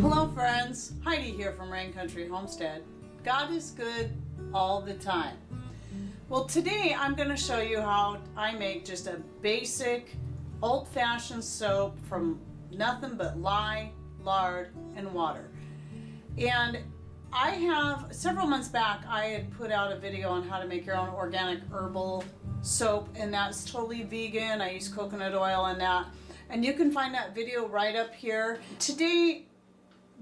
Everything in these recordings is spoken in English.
Hello friends, Heidi here from Rain Country Homestead. God is good all the time. Well, today I'm going to show you how I make just a basic old-fashioned soap from nothing but lye, lard, and water. And I have, several months back, I had put out a video on how to make your own organic herbal soap, and that's totally vegan. I use coconut oil in that. And you can find that video right up here. Today,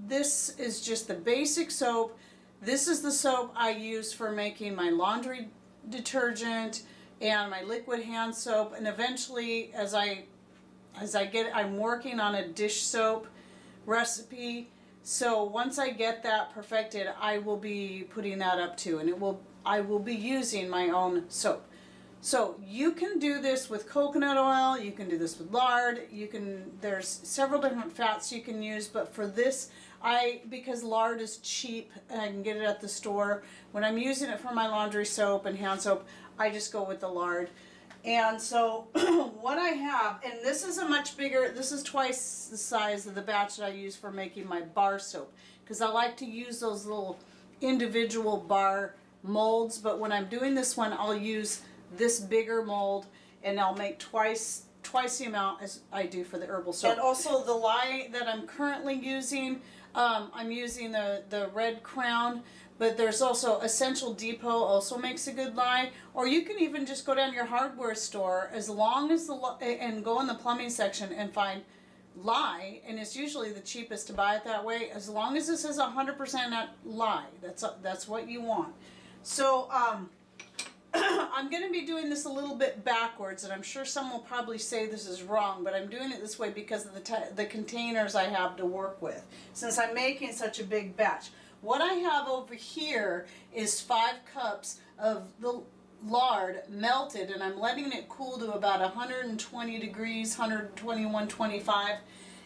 this is just the basic soap. This is the soap I use for making my laundry detergent and my liquid hand soap. And eventually, as I'm working on a dish soap recipe. So once I get that perfected, I will be putting that up too, and I will be using my own soap. So you can do this with coconut oil, you can do this with lard, there's several different fats you can use, but for this, because lard is cheap and I can get it at the store, when I'm using it for my laundry soap and hand soap, I just go with the lard. And so what I have, and this is a much bigger, this is twice the size of the batch that I use for making my bar soap, because I like to use those little individual bar molds, but when I'm doing this one, I'll use this bigger mold, and I'll make twice the amount as I do for the herbal soap. And also the lye that I'm currently using, I'm using the Red Crown, but there's also Essential Depot also makes a good lye, or you can even just go down to your hardware store as long as and go in the plumbing section and find lye, and it's usually the cheapest to buy it that way, as long as it says 100% lye. That's what you want. So I'm going to be doing this a little bit backwards, and I'm sure some will probably say this is wrong, but I'm doing it this way because of the containers I have to work with, since I'm making such a big batch. What I have over here is 5 cups of the lard melted, and I'm letting it cool to about 120 degrees, 120, 125,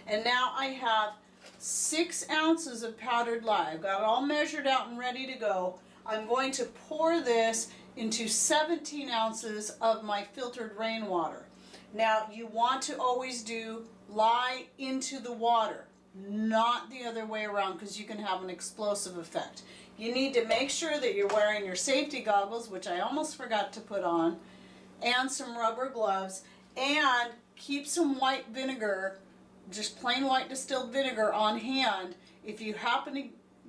and now I have 6 ounces of powdered lye. I've got it all measured out and ready to go. I'm going to pour this into 17 ounces of my filtered rainwater. Now, you want to always do lye into the water, not the other way around, because you can have an explosive effect. You need to make sure that you're wearing your safety goggles, which I almost forgot to put on, and some rubber gloves, and keep some white vinegar, just plain white distilled vinegar on hand. If you happen to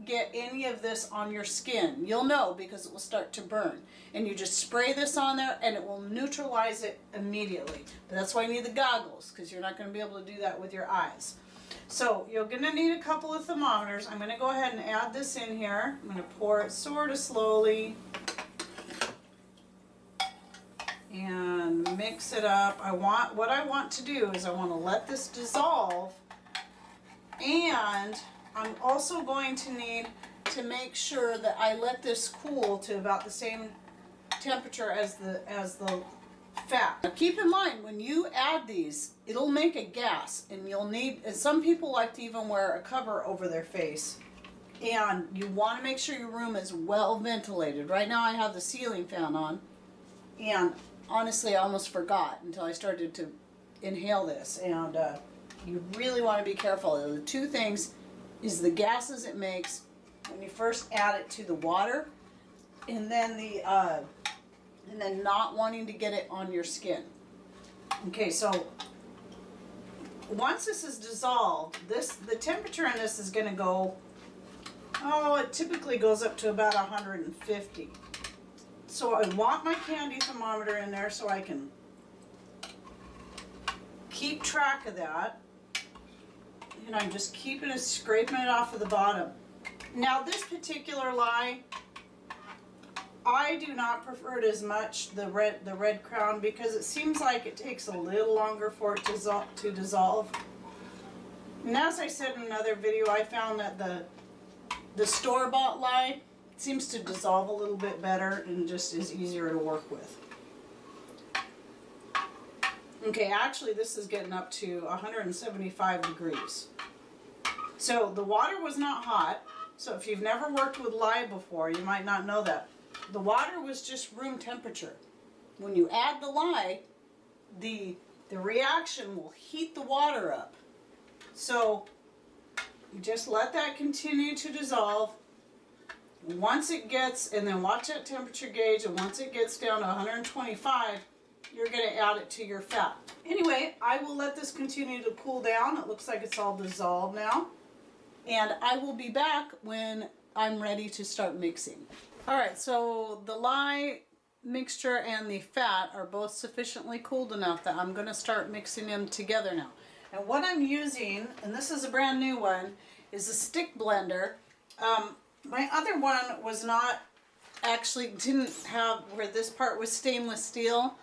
get any of this on your skin, you'll know because it will start to burn, and you just spray this on there and it will neutralize it immediately. But that's why you need the goggles, because you're not going to be able to do that with your eyes. So you're going to need a couple of thermometers. I'm going to go ahead and add this in here. I'm going to pour it sort of slowly and mix it up. What I want to do is I want to let this dissolve, and I'm also going to need to make sure that I let this cool to about the same temperature as the fat. Now keep in mind, when you add these, it'll make a gas, and and some people like to even wear a cover over their face. And you want to make sure your room is well ventilated. Right now I have the ceiling fan on, and honestly I almost forgot until I started to inhale this. And you really want to be careful. The two things is the gases it makes when you first add it to the water, and then not wanting to get it on your skin. Okay, so once this is dissolved, the temperature in this is going to go, it typically goes up to about 150. So I want my candy thermometer in there so I can keep track of that. And I'm just scraping it off of the bottom. Now this particular lye, I do not prefer it as much, the Red Crown, because it seems like it takes a little longer for it to dissolve. And as I said in another video, I found that the store-bought lye seems to dissolve a little bit better and just is easier to work with. Okay, actually this is getting up to 175 degrees. So the water was not hot, so if you've never worked with lye before, you might not know that. The water was just room temperature. When you add the lye, the reaction will heat the water up. So You just let that continue to dissolve. Once it gets, and then watch that temperature gauge, and once it gets down to 125, you're going to add it to your fat. Anyway, I will let this continue to cool down. It looks like it's all dissolved now. And I will be back when I'm ready to start mixing. Alright, so the lye mixture and the fat are both sufficiently cooled enough that I'm going to start mixing them together now. And what I'm using, and this is a brand new one, is a stick blender. My other one was not, actually didn't have, where this part was stainless steel.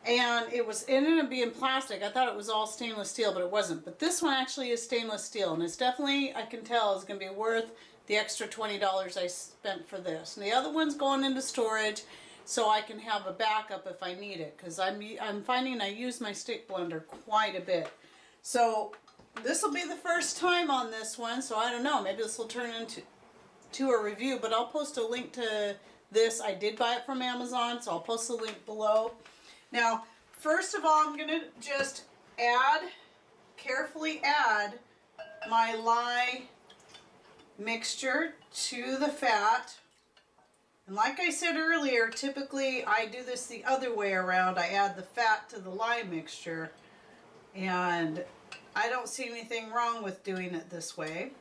And it ended up being plastic. I thought it was all stainless steel, but it wasn't. But this one actually is stainless steel, and it's definitely, I can tell, is going to be worth the extra $20 I spent for this. And the other one's going into storage so I can have a backup if I need it, because I'm finding I use my stick blender quite a bit. So this will be the first time on this one, so I don't know. Maybe this will turn into a review, but I'll post a link to this. I did buy it from Amazon, so I'll post the link below. Now, first of all, I'm going to just carefully add my lye mixture to the fat. And like I said earlier, typically I do this the other way around. I add the fat to the lye mixture, and I don't see anything wrong with doing it this way.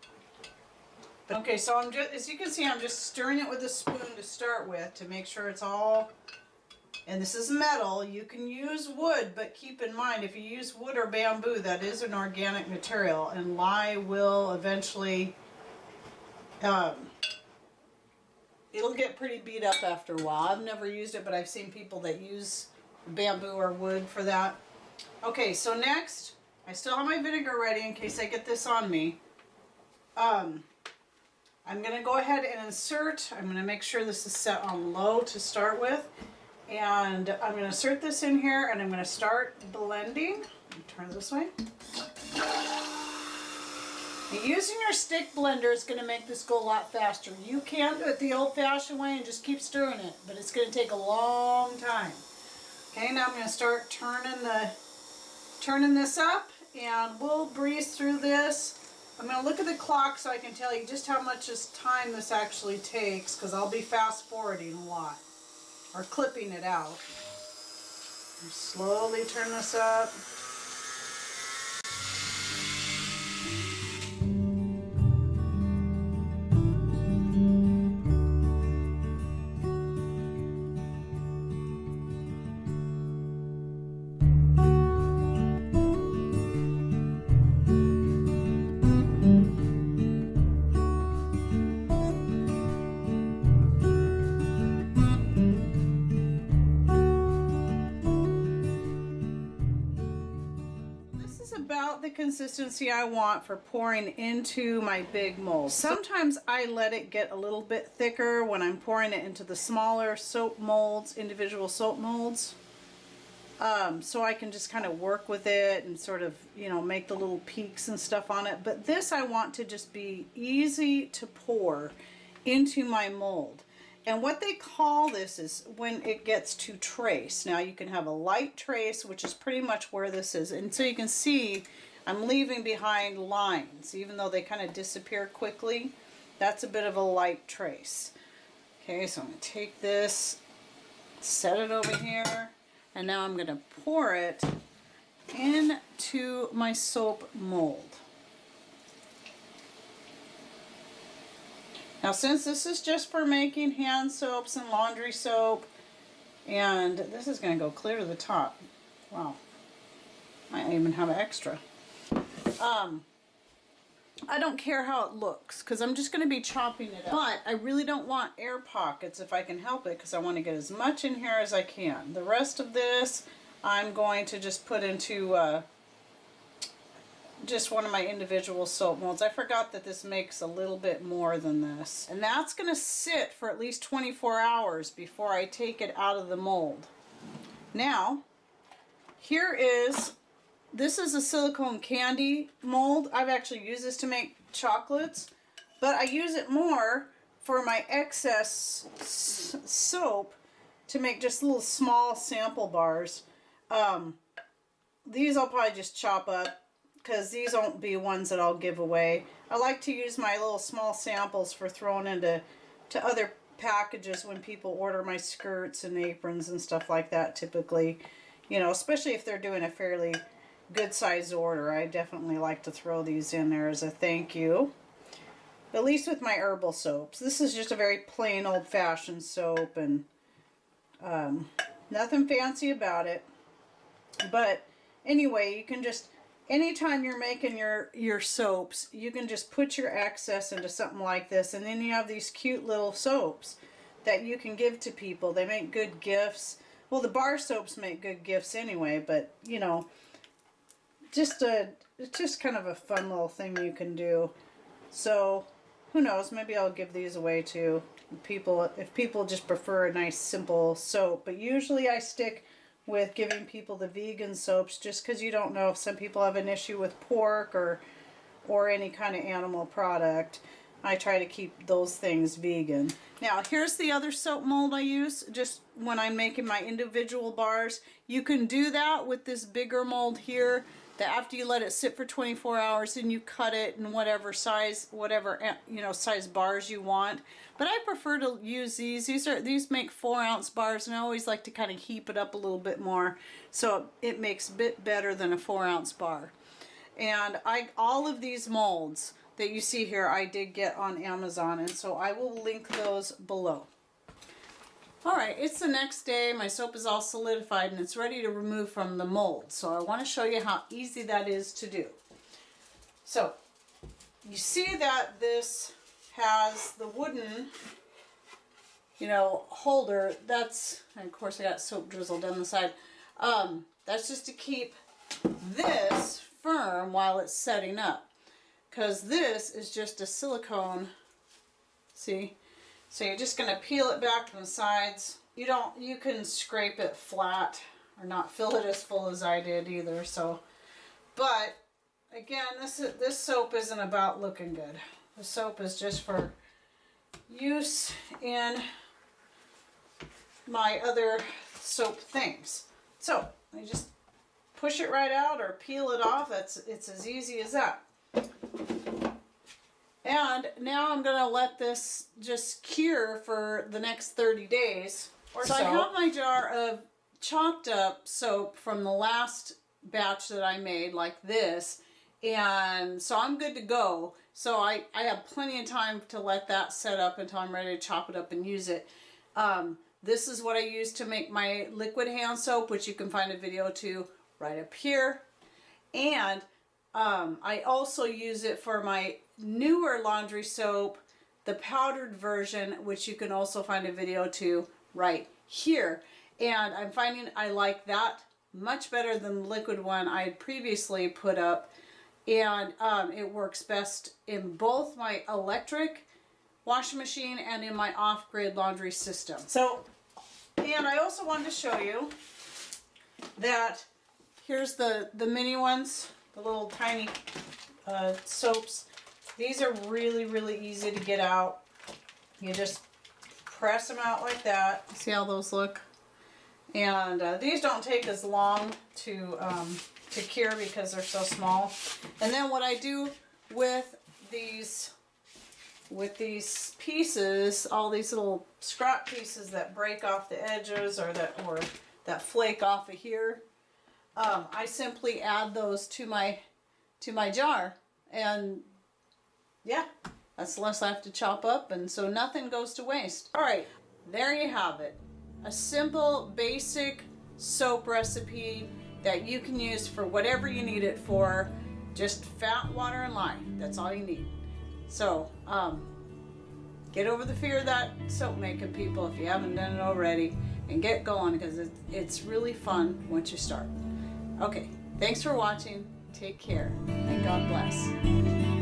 But, okay, so I'm just, as you can see, I'm just stirring it with a spoon to start with to make sure it's all. And this is metal. You can use wood, but keep in mind, if you use wood or bamboo, that is an organic material, and lye will eventually, it'll get pretty beat up after a while. I've never used it, but I've seen people that use bamboo or wood for that. Okay, so next, I still have my vinegar ready in case I get this on me. I'm going to go ahead and insert, I'm going to make sure this is set on low to start with. And I'm going to insert this in here, and I'm going to start blending. Turn this way. And using your stick blender is going to make this go a lot faster. You can do it the old-fashioned way and just keep stirring it, but it's going to take a long time. Okay, now I'm going to start turning this up, and we'll breeze through this. I'm going to look at the clock so I can tell you just how much time this actually takes, because I'll be fast-forwarding a lot. Or clipping it out. Slowly turn this up. About the consistency I want for pouring into my big mold. Sometimes I let it get a little bit thicker when I'm pouring it into the smaller soap molds, individual soap molds. So I can just kind of work with it and sort of, you know, make the little peaks and stuff on it. But this I want to just be easy to pour into my mold. And what they call this is when it gets to trace. Now you can have a light trace, which is pretty much where this is. And so you can see I'm leaving behind lines, even though they kind of disappear quickly. That's a bit of a light trace. Okay, so I'm going to take this, set it over here, and now I'm going to pour it into my soap mold. Now, since this is just for making hand soaps and laundry soap, and this is going to go clear to the top. Wow. Might even have extra. I don't care how it looks, because I'm just going to be chopping it up. But I really don't want air pockets if I can help it, because I want to get as much in here as I can. The rest of this, I'm going to just put into just one of my individual soap molds. I forgot that this makes a little bit more than this. And that's going to sit for at least 24 hours before I take it out of the mold. Now, this is a silicone candy mold. I've actually used this to make chocolates, but I use it more for my excess soap to make just little small sample bars. These I'll probably just chop up, because these won't be ones that I'll give away. I like to use my little small samples for throwing into other packages when people order my skirts and aprons and stuff like that typically. You know, especially if they're doing a fairly good size order. I definitely like to throw these in there as a thank you. At least with my herbal soaps. This is just a very plain old-fashioned soap, and nothing fancy about it. But anyway, you can just, anytime you're making your soaps, you can just put your excess into something like this, and then you have these cute little soaps that you can give to people. They make good gifts. Well, the bar soaps make good gifts anyway, but you know, it's just kind of a fun little thing you can do. So who knows, maybe I'll give these away too. If people just prefer a nice simple soap. But usually I stick with giving people the vegan soaps, just because you don't know if some people have an issue with pork or any kind of animal product. I try to keep those things vegan. Now here's the other soap mold I use just when I'm making my individual bars. You can do that with this bigger mold here, that after you let it sit for 24 hours and you cut it in whatever size, size bars you want. But I prefer to use these. These make 4-ounce bars, and I always like to kind of heap it up a little bit more, so it makes a bit better than a 4-ounce bar. And all of these molds that you see here I did get on Amazon, and so I will link those below. Alright, it's the next day. My soap is all solidified and it's ready to remove from the mold. So I want to show you how easy that is to do. So you see that this has the wooden, holder. That's, and of course I got soap drizzle down the side. That's just to keep this firm while it's setting up. Because this is just a silicone, see? So you're just going to peel it back from the sides. You can scrape it flat or not fill it as full as I did either. So, but again, this soap isn't about looking good. The soap is just for use in my other soap things. So I just push it right out or peel it off. It's as easy as that. And now I'm going to let this just cure for the next 30 days or so. I have my jar of chopped up soap from the last batch that I made, like this, and so I'm good to go. So I have plenty of time to let that set up until I'm ready to chop it up and use it. This is what I use to make my liquid hand soap, which you can find a video to right up here. And I also use it for my newer laundry soap, the powdered version, which you can also find a video to right here. And I'm finding I like that much better than the liquid one I had previously put up. And it works best in both my electric washing machine and in my off-grid laundry system. So, and I also wanted to show you that here's the mini ones, the little tiny soaps. These are really, really easy to get out. You just press them out like that. See how those look? And these don't take as long to cure because they're so small. And then what I do with these pieces, all these little scrap pieces that break off the edges or that flake off of here, I simply add those to my jar, and yeah, that's less I have to chop up, and so nothing goes to waste. All right, there you have it. A simple, basic soap recipe that you can use for whatever you need it for. Just fat, water, and lime. That's all you need. So, get over the fear of that soap making, people, if you haven't done it already, and get going, because it's really fun once you start. Okay, thanks for watching. Take care, and God bless.